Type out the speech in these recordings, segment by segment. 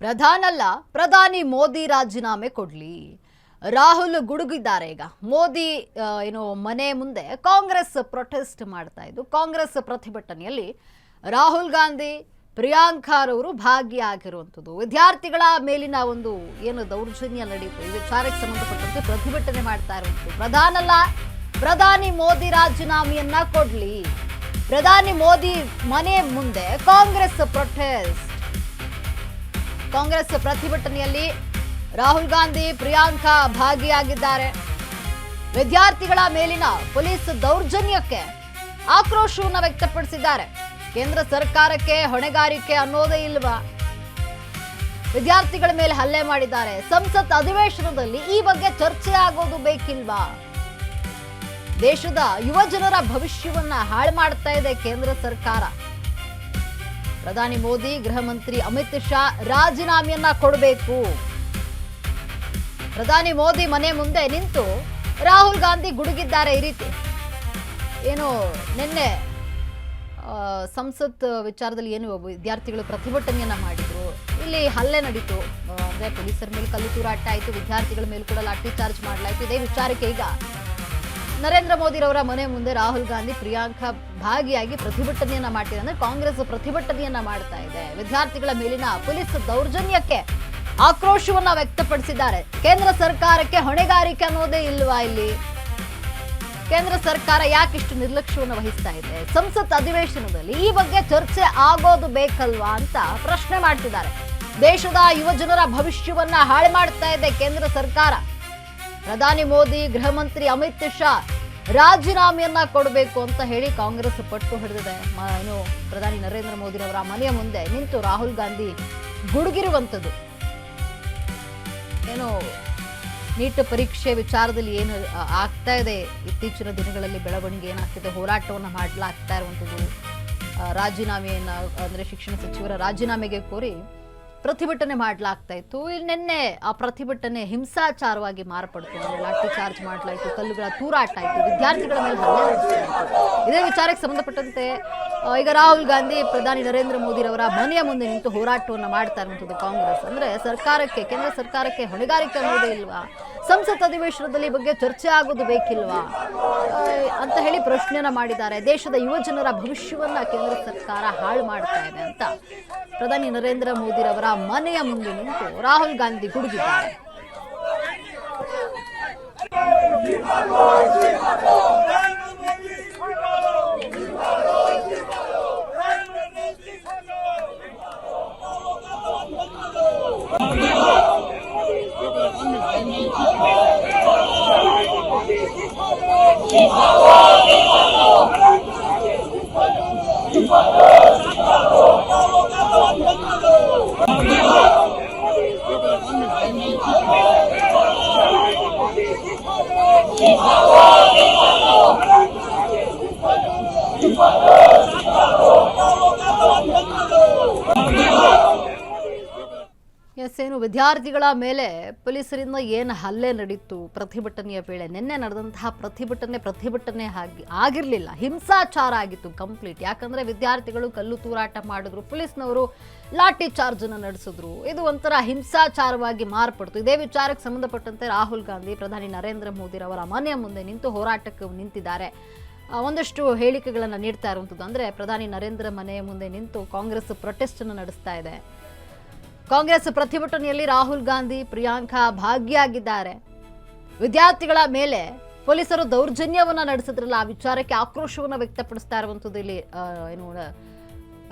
ಪ್ರಧಾನಿ ಮೋದಿ ರಾಜೀನಾಮೆ ಕೊಡ್ಲಿ. ರಾಹುಲ್ ಗುಡುಗಿದ್ದಾರೆ. ಈಗ ಮೋದಿ ಮನೆ ಮುಂದೆ ಕಾಂಗ್ರೆಸ್ ಪ್ರೊಟೆಸ್ಟ್ ಮಾಡ್ತಾ ಇದ್ದು, ಕಾಂಗ್ರೆಸ್ ಪ್ರತಿಭಟನೆಯಲ್ಲಿ ರಾಹುಲ್ ಗಾಂಧಿ, ಪ್ರಿಯಾಂಕಾ ಅವರು ಭಾಗಿಯಾಗಿರುವಂಥದ್ದು. ವಿದ್ಯಾರ್ಥಿಗಳ ಮೇಲಿನ ಒಂದು ದೌರ್ಜನ್ಯ ನಡೀತು, ಈ ವಿಚಾರಕ್ಕೆ ಸಂಬಂಧಪಟ್ಟಂತೆ ಪ್ರತಿಭಟನೆ ಮಾಡ್ತಾ ಇರುವಂಥದ್ದು. ಪ್ರಧಾನಿ ಮೋದಿ ರಾಜೀನಾಮೆಯನ್ನ ಕೊಡ್ಲಿ. ಪ್ರಧಾನಿ ಮೋದಿ ಮನೆ ಮುಂದೆ ಕಾಂಗ್ರೆಸ್ ಪ್ರೊಟೆಸ್ಟ್. ಕಾಂಗ್ರೆಸ್ ಪ್ರತಿಭಟನೆಯಲ್ಲಿ ರಾಹುಲ್ ಗಾಂಧಿ, ಪ್ರಿಯಾಂಕಾ ಭಾಗಿಯಾಗಿದ್ದಾರೆ. ವಿದ್ಯಾರ್ಥಿಗಳ ಮೇಲಿನ ಪೊಲೀಸ್ ದೌರ್ಜನ್ಯಕ್ಕೆ ಆಕ್ರೋಶವನ್ನು ವ್ಯಕ್ತಪಡಿಸಿದ್ದಾರೆ. ಕೇಂದ್ರ ಸರ್ಕಾರಕ್ಕೆ ಹೊಣೆಗಾರಿಕೆ ಅನ್ನೋದೇ ಇಲ್ವಾ? ವಿದ್ಯಾರ್ಥಿಗಳ ಮೇಲೆ ಹಲ್ಲೆ ಮಾಡಿದ್ದಾರೆ. ಸಂಸತ್ ಅಧಿವೇಶನದಲ್ಲಿ ಈ ಬಗ್ಗೆ ಚರ್ಚೆ ಆಗೋದು ಬೇಕಿಲ್ವಾ? ದೇಶದ ಯುವ ಜನರ ಭವಿಷ್ಯವನ್ನ ಹಾಳು ಮಾಡ್ತಾ ಇದೆ ಕೇಂದ್ರ ಸರ್ಕಾರ. ಪ್ರಧಾನಿ ಮೋದಿ, ಗೃಹ ಮಂತ್ರಿ ಅಮಿತ್ ಶಾ ರಾಜೀನಾಮೆಯನ್ನ ಕೊಡಬೇಕು. ಪ್ರಧಾನಿ ಮೋದಿ ಮನೆ ಮುಂದೆ ನಿಂತು ರಾಹುಲ್ ಗಾಂಧಿ ಗುಡುಗಿದ್ದಾರೆ. ಈ ರೀತಿ ನಿನ್ನೆ ಸಂಸತ್ ವಿಚಾರದಲ್ಲಿ ವಿದ್ಯಾರ್ಥಿಗಳು ಪ್ರತಿಭಟನೆಯನ್ನ ಮಾಡಿದ್ರು. ಇಲ್ಲಿ ಹಲ್ಲೆ ನಡೀತು, ಅಂದ್ರೆ ಪೊಲೀಸರ ಮೇಲೆ ಕಲ್ಲು ತೂರಾಟ ಆಯಿತು, ವಿದ್ಯಾರ್ಥಿಗಳ ಮೇಲೆ ಕೂಡ ಲಾಠಿ ಚಾರ್ಜ್ ಮಾಡಲಾಯಿತು. ಇದೇ ವಿಚಾರಕ್ಕೆ ಈಗ ನರೇಂದ್ರ ಮೋದಿ ಅವರ ಮನೆ ಮುಂದೆ ರಾಹುಲ್ ಗಾಂಧಿ, ಪ್ರಿಯಾಂಕಾ ಭಾಗಿಯಾಗಿ ಪ್ರತಿಭಟನೆಯನ್ನ ಮಾಡ್ತಿದ್ದಾರೆ. ಅಂದ್ರೆ ಕಾಂಗ್ರೆಸ್ ಪ್ರತಿಭಟನೆಯನ್ನ ಮಾಡ್ತಾ ಇದೆ. ವಿದ್ಯಾರ್ಥಿಗಳ ಮೇಲಿನ ಪೊಲೀಸ್ ದೌರ್ಜನ್ಯಕ್ಕೆ ಆಕ್ರೋಶವನ್ನ ವ್ಯಕ್ತಪಡಿಸಿದ್ದಾರೆ. ಕೇಂದ್ರ ಸರ್ಕಾರಕ್ಕೆ ಹೊಣೆಗಾರಿಕೆ ಅನ್ನೋದೇ ಇಲ್ವಾ? ಇಲ್ಲಿ ಕೇಂದ್ರ ಸರ್ಕಾರ ಯಾಕಿಷ್ಟು ನಿರ್ಲಕ್ಷ್ಯವನ್ನು ವಹಿಸ್ತಾ ಇದೆ? ಸಂಸತ್ ಅಧಿವೇಶನದಲ್ಲಿ ಈ ಬಗ್ಗೆ ಚರ್ಚೆ ಆಗೋದು ಬೇಕಲ್ವಾ ಅಂತ ಪ್ರಶ್ನೆ ಮಾಡ್ತಿದ್ದಾರೆ. ದೇಶದ ಯುವ ಜನರ ಭವಿಷ್ಯವನ್ನ ಹಾಳು ಮಾಡ್ತಾ ಇದೆ ಕೇಂದ್ರ ಸರ್ಕಾರ. ಪ್ರಧಾನಿ ಮೋದಿ, ಗೃಹ ಮಂತ್ರಿ ಅಮಿತ್ ಶಾ ರಾಜೀನಾಮೆಯನ್ನ ಕೊಡಬೇಕು ಅಂತ ಹೇಳಿ ಕಾಂಗ್ರೆಸ್ ಪಟ್ಟು ಹಿಡಿದಿದೆ. ಪ್ರಧಾನಿ ನರೇಂದ್ರ ಮೋದಿ ಅವರ ಮನೆಯ ಮುಂದೆ ನಿಂತು ರಾಹುಲ್ ಗಾಂಧಿ ಗುಡುಗಿರುವಂಥದ್ದು. ನೀಟ್ ಪರೀಕ್ಷೆ ವಿಚಾರದಲ್ಲಿ ಏನು ಆಗ್ತಾ ಇದೆ, ಇತ್ತೀಚಿನ ದಿನಗಳಲ್ಲಿ ಬೆಳವಣಿಗೆ ಏನಾಗ್ತಿದೆ, ಹೋರಾಟವನ್ನು ಮಾಡಲಾಗ್ತಾ ಇರುವಂಥದ್ದು. ರಾಜೀನಾಮೆಯನ್ನ ಅಂದ್ರೆ ಶಿಕ್ಷಣ ಸಚಿವರ ರಾಜೀನಾಮೆಗೆ ಕೋರಿ ಪ್ರತಿಭಟನೆ ಮಾಡಲಾಗ್ತಾ ಇತ್ತು. ಇಲ್ಲಿ ನಿನ್ನೆ ಆ ಪ್ರತಿಭಟನೆ ಹಿಂಸಾಚಾರವಾಗಿ ಮಾರ್ಪಡ್ತು. ಲಾಠಿ ಚಾರ್ಜ್ ಮಾಡಲಾಯಿತು, ಕಲ್ಲುಗಳ ತೂರಾಟ ಆಯಿತು, ವಿದ್ಯಾರ್ಥಿಗಳ ಮೇಲೆ ಹಲ್ಲೆ ನಡೆಸಲಾಯಿತು. ಇದೇ ವಿಚಾರಕ್ಕೆ ಸಂಬಂಧಪಟ್ಟಂತೆ ಈಗ ರಾಹುಲ್ ಗಾಂಧಿ, ಪ್ರಧಾನಿ ನರೇಂದ್ರ ಮೋದಿ ಅವರ ಮನೆಯ ಮುಂದೆ ನಿಂತು ಹೋರಾಟವನ್ನು ಮಾಡ್ತಾ ಇರುವಂಥದ್ದು ಕಾಂಗ್ರೆಸ್. ಅಂದ್ರೆ ಸರ್ಕಾರಕ್ಕೆ, ಕೇಂದ್ರ ಸರ್ಕಾರಕ್ಕೆ ಹೊಣೆಗಾರಿಕೆ ಅನ್ನೋದೇ ಇಲ್ವಾ? ಸಂಸತ್ ಅಧಿವೇಶನದಲ್ಲಿ ಬಗ್ಗೆ ಚರ್ಚೆ ಆಗೋದು ಬೇಕಿಲ್ವಾ ಅಂತ ಹೇಳಿ ಪ್ರಶ್ನೆಯನ್ನ ಮಾಡಿದ್ದಾರೆ. ದೇಶದ ಯುವ ಜನರ ಭವಿಷ್ಯವನ್ನ ಕೇಂದ್ರ ಸರ್ಕಾರ ಹಾಳು ಮಾಡ್ತಾ ಇದೆ ಅಂತ ಪ್ರಧಾನಿ ನರೇಂದ್ರ ಮೋದಿ ಅವರ ಮನೆಯ ಮುಂದೆ ನಿಂತು ರಾಹುಲ್ ಗಾಂಧಿ ಗುಡುಗಿದ್ದಾರೆ. ವಿದ್ಯಾರ್ಥಿಗಳ ಮೇಲೆ ಪೊಲೀಸರಿಂದ ಏನು ಹಲ್ಲೆ ನಡೀತು ಪ್ರತಿಭಟನೆಯ ವೇಳೆ, ನಿನ್ನೆ ನಡೆದಂತಹ ಪ್ರತಿಭಟನೆ ಆಗಿರಲಿಲ್ಲ, ಹಿಂಸಾಚಾರ ಆಗಿತ್ತು ಕಂಪ್ಲೀಟ್. ಯಾಕಂದ್ರೆ ವಿದ್ಯಾರ್ಥಿಗಳು ಕಲ್ಲು ತೂರಾಟ ಮಾಡಿದ್ರು, ಪೊಲೀಸ್ನವರು ಲಾಠಿ ಚಾರ್ಜ್ ಅನ್ನು ನಡೆಸಿದ್ರು. ಇದು ಒಂಥರ ಹಿಂಸಾಚಾರವಾಗಿ ಮಾರ್ಪಡ್ತು. ಇದೇ ವಿಚಾರಕ್ಕೆ ಸಂಬಂಧಪಟ್ಟಂತೆ ರಾಹುಲ್ ಗಾಂಧಿ, ಪ್ರಧಾನಿ ನರೇಂದ್ರ ಮೋದಿ ಅವರ ಮನೆಯ ಮುಂದೆ ನಿಂತು ಹೋರಾಟಕ್ಕೆ ನಿಂತಿದ್ದಾರೆ. ಒಂದಷ್ಟು ಹೇಳಿಕೆಗಳನ್ನು ನೀಡ್ತಾ ಇರುವಂಥದ್ದು. ಅಂದ್ರೆ ಪ್ರಧಾನಿ ನರೇಂದ್ರ ಮನೆಯ ಮುಂದೆ ನಿಂತು ಕಾಂಗ್ರೆಸ್ ಪ್ರೊಟೆಸ್ಟ್ ಅನ್ನು ನಡೆಸ್ತಾ ಇದೆ. ಕಾಂಗ್ರೆಸ್ ಪ್ರತಿಭಟನೆಯಲ್ಲಿ ರಾಹುಲ್ ಗಾಂಧಿ, ಪ್ರಿಯಾಂಕಾ ಭಾಗಿಯಾಗಿದ್ದಾರೆ. ವಿದ್ಯಾರ್ಥಿಗಳ ಮೇಲೆ ಪೊಲೀಸರು ದೌರ್ಜನ್ಯವನ್ನ ನಡೆಸಿದ್ರಲ್ಲ, ಆ ವಿಚಾರಕ್ಕೆ ಆಕ್ರೋಶವನ್ನು ವ್ಯಕ್ತಪಡಿಸ್ತಾ ಇರುವಂಥದ್ದು ಇಲ್ಲಿ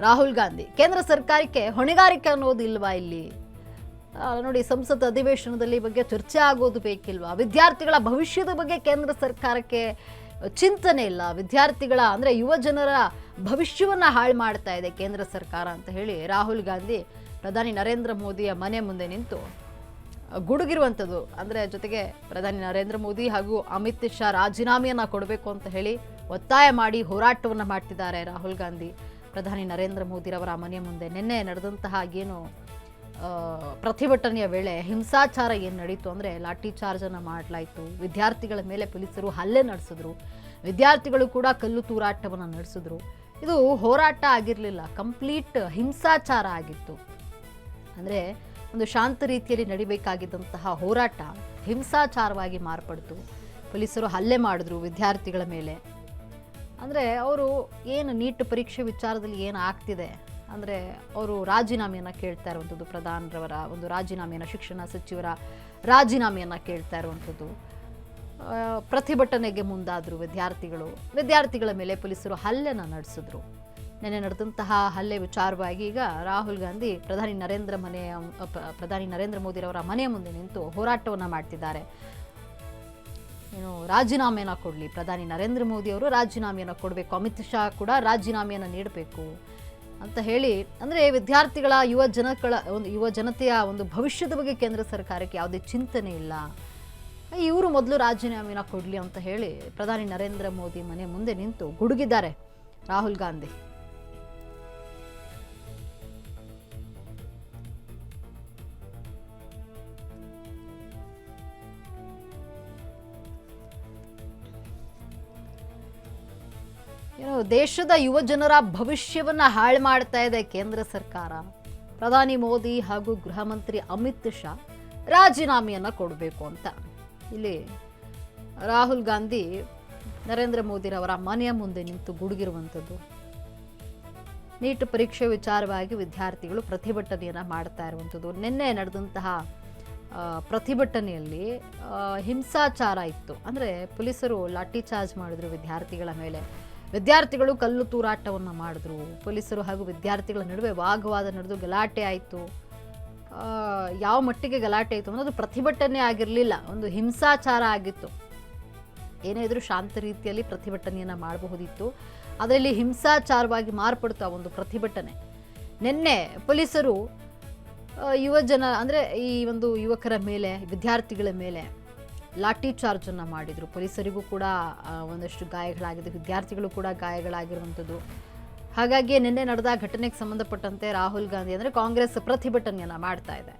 ರಾಹುಲ್ ಗಾಂಧಿ. ಕೇಂದ್ರ ಸರ್ಕಾರಕ್ಕೆ ಹೊಣೆಗಾರಿಕೆ ಅನ್ನೋದು ಇಲ್ವಾ? ಇಲ್ಲಿ ನೋಡಿ, ಸಂಸತ್ ಅಧಿವೇಶನದಲ್ಲಿ ಬಗ್ಗೆ ಚರ್ಚೆ ಆಗೋದು ಬೇಕಿಲ್ವಾ? ವಿದ್ಯಾರ್ಥಿಗಳ ಭವಿಷ್ಯದ ಬಗ್ಗೆ ಕೇಂದ್ರ ಸರ್ಕಾರಕ್ಕೆ ಚಿಂತನೆ ಇಲ್ಲ. ವಿದ್ಯಾರ್ಥಿಗಳ ಅಂದ್ರೆ ಯುವ ಜನರ ಭವಿಷ್ಯವನ್ನ ಹಾಳು ಮಾಡ್ತಾ ಇದೆ ಕೇಂದ್ರ ಸರ್ಕಾರ ಅಂತ ಹೇಳಿ ರಾಹುಲ್ ಗಾಂಧಿ ಪ್ರಧಾನಿ ನರೇಂದ್ರ ಮೋದಿಯ ಮನೆ ಮುಂದೆ ನಿಂತು ಗುಡುಗಿರುವಂಥದ್ದು. ಅಂದರೆ ಜೊತೆಗೆ ಪ್ರಧಾನಿ ನರೇಂದ್ರ ಮೋದಿ ಹಾಗೂ ಅಮಿತ್ ಶಾ ರಾಜೀನಾಮೆಯನ್ನು ಕೊಡಬೇಕು ಅಂತ ಹೇಳಿ ಒತ್ತಾಯ ಮಾಡಿ ಹೋರಾಟವನ್ನು ಮಾಡ್ತಿದ್ದಾರೆ ರಾಹುಲ್ ಗಾಂಧಿ. ಪ್ರಧಾನಿ ನರೇಂದ್ರ ಮೋದಿರವರ ಮನೆಯ ಮುಂದೆ ನಿನ್ನೆ ನಡೆದಂತಹ ಪ್ರತಿಭಟನೆಯ ವೇಳೆ ಹಿಂಸಾಚಾರ ಏನು ನಡೀತು ಅಂದರೆ ಲಾಠಿ ಚಾರ್ಜನ್ನು ಮಾಡಲಾಯಿತು, ವಿದ್ಯಾರ್ಥಿಗಳ ಮೇಲೆ ಪೊಲೀಸರು ಹಲ್ಲೆ ನಡೆಸಿದ್ರು, ವಿದ್ಯಾರ್ಥಿಗಳು ಕೂಡ ಕಲ್ಲು ತೂರಾಟವನ್ನು ನಡೆಸಿದ್ರು. ಇದು ಹೋರಾಟ ಆಗಿರಲಿಲ್ಲ, ಕಂಪ್ಲೀಟ್ ಹಿಂಸಾಚಾರ ಆಗಿತ್ತು. ಅಂದರೆ ಒಂದು ಶಾಂತ ರೀತಿಯಲ್ಲಿ ನಡಿಬೇಕಾಗಿದ್ದಂತಹ ಹೋರಾಟ ಹಿಂಸಾಚಾರವಾಗಿ ಮಾರ್ಪಡ್ತು. ಪೊಲೀಸರು ಹಲ್ಲೆ ಮಾಡಿದ್ರು ವಿದ್ಯಾರ್ಥಿಗಳ ಮೇಲೆ. ಅಂದರೆ ಅವರು ಏನು ನೀಟ್ ಪರೀಕ್ಷೆ ವಿಚಾರದಲ್ಲಿ ಏನು ಆಗ್ತಿದೆ ಅಂದರೆ ಅವರು ರಾಜೀನಾಮೆಯನ್ನು ಕೇಳ್ತಾ ಇರುವಂಥದ್ದು, ಪ್ರಧಾನರವರ ಒಂದು ರಾಜೀನಾಮೆಯನ್ನು, ಶಿಕ್ಷಣ ಸಚಿವರ ರಾಜೀನಾಮೆಯನ್ನು ಕೇಳ್ತಾ ಇರುವಂಥದ್ದು. ಪ್ರತಿಭಟನೆಗೆ ಮುಂದಾದರು ವಿದ್ಯಾರ್ಥಿಗಳ ಮೇಲೆ ಪೊಲೀಸರು ಹಲ್ಲೆನ ನಡೆಸಿದ್ರು. ನೆನ್ನೆ ನಡೆದಂತಹ ಹಲ್ಲೆ ವಿಚಾರವಾಗಿ ಈಗ ರಾಹುಲ್ ಗಾಂಧಿ ಪ್ರಧಾನಿ ನರೇಂದ್ರ ಮೋದಿರವರ ಮನೆಯ ಮುಂದೆ ನಿಂತು ಹೋರಾಟವನ್ನು ಮಾಡ್ತಿದ್ದಾರೆ. ಏನು ರಾಜೀನಾಮೆಯನ್ನು ಕೊಡಲಿ, ಪ್ರಧಾನಿ ನರೇಂದ್ರ ಮೋದಿ ಅವರು ರಾಜೀನಾಮೆಯನ್ನು ಕೊಡಬೇಕು, ಅಮಿತ್ ಶಾ ಕೂಡ ರಾಜೀನಾಮೆಯನ್ನು ನೀಡಬೇಕು ಅಂತ ಹೇಳಿ, ಅಂದರೆ ವಿದ್ಯಾರ್ಥಿಗಳ ಯುವ ಜನತೆಯ ಒಂದು ಭವಿಷ್ಯದ ಬಗ್ಗೆ ಕೇಂದ್ರ ಸರ್ಕಾರಕ್ಕೆ ಯಾವುದೇ ಚಿಂತನೆ ಇಲ್ಲ, ಇವರು ಮೊದಲು ರಾಜೀನಾಮೆಯನ್ನು ಕೊಡಲಿ ಅಂತ ಹೇಳಿ ಪ್ರಧಾನಿ ನರೇಂದ್ರ ಮೋದಿ ಮನೆ ಮುಂದೆ ನಿಂತು ಗುಡುಗಿದ್ದಾರೆ ರಾಹುಲ್ ಗಾಂಧಿ. ಏನು ದೇಶದ ಯುವ ಜನರ ಭವಿಷ್ಯವನ್ನ ಹಾಳು ಮಾಡ್ತಾ ಇದೆ ಕೇಂದ್ರ ಸರ್ಕಾರ. ಪ್ರಧಾನಿ ಮೋದಿ ಹಾಗೂ ಗೃಹ ಮಂತ್ರಿ ಅಮಿತ್ ಶಾ ರಾಜೀನಾಮೆಯನ್ನ ಕೊಡಬೇಕು ಅಂತ ಇಲ್ಲಿ ರಾಹುಲ್ ಗಾಂಧಿ ನರೇಂದ್ರ ಮೋದಿರವರ ಮನೆಯ ಮುಂದೆ ನಿಂತು ಗುಡುಗಿರುವಂಥದ್ದು. ನೀಟ್ ಪರೀಕ್ಷೆ ವಿಚಾರವಾಗಿ ವಿದ್ಯಾರ್ಥಿಗಳು ಪ್ರತಿಭಟನೆಯನ್ನ ಮಾಡ್ತಾ ಇರುವಂಥದ್ದು. ನಿನ್ನೆ ನಡೆದಂತಹ ಪ್ರತಿಭಟನೆಯಲ್ಲಿ ಹಿಂಸಾಚಾರ ಇತ್ತು. ಅಂದರೆ ಪೊಲೀಸರು ಲಾಠಿ ಚಾರ್ಜ್ ಮಾಡಿದ್ರು ವಿದ್ಯಾರ್ಥಿಗಳ ಮೇಲೆ. ವಿದ್ಯಾರ್ಥಿಗಳು ಕಲ್ಲು ತೂರಾಟವನ್ನು ಮಾಡಿದ್ರು. ಪೊಲೀಸರು ಹಾಗೂ ವಿದ್ಯಾರ್ಥಿಗಳ ನಡುವೆ ವಾಗ್ವಾದ ನಡೆದು ಗಲಾಟೆ ಆಯಿತು. ಯಾವ ಮಟ್ಟಿಗೆ ಗಲಾಟೆ ಆಯಿತು ಅನ್ನೋದು ಪ್ರತಿಭಟನೆ ಆಗಿರಲಿಲ್ಲ, ಒಂದು ಹಿಂಸಾಚಾರ ಆಗಿತ್ತು. ಏನೇ ಇದ್ರೂ ಶಾಂತ ರೀತಿಯಲ್ಲಿ ಪ್ರತಿಭಟನೆಯನ್ನು ಮಾಡಬಹುದಿತ್ತು, ಅದರಲ್ಲಿ ಹಿಂಸಾಚಾರವಾಗಿ ಮಾರ್ಪಡ್ತಾ ಒಂದು ಪ್ರತಿಭಟನೆ. ನಿನ್ನೆ ಪೊಲೀಸರು ಅಂದರೆ ಈ ಒಂದು ಯುವಕರ ಮೇಲೆ, ವಿದ್ಯಾರ್ಥಿಗಳ ಮೇಲೆ ಲಾಠಿ ಚಾರ್ಜನ್ನು ಮಾಡಿದರು. ಪೊಲೀಸರಿಗೂ ಕೂಡ ಒಂದಷ್ಟು ಗಾಯಗಳಾಗಿದೆ, ವಿದ್ಯಾರ್ಥಿಗಳು ಕೂಡ ಗಾಯಗಳಾಗಿರುವಂಥದ್ದು. ಹಾಗಾಗಿ ನಿನ್ನೆ ನಡೆದ ಘಟನೆಗೆ ಸಂಬಂಧಪಟ್ಟಂತೆ ರಾಹುಲ್ ಗಾಂಧಿ ಅಂದರೆ ಕಾಂಗ್ರೆಸ್ ಪ್ರತಿಭಟನೆಯನ್ನು ಮಾಡ್ತಾ ಇದೆ.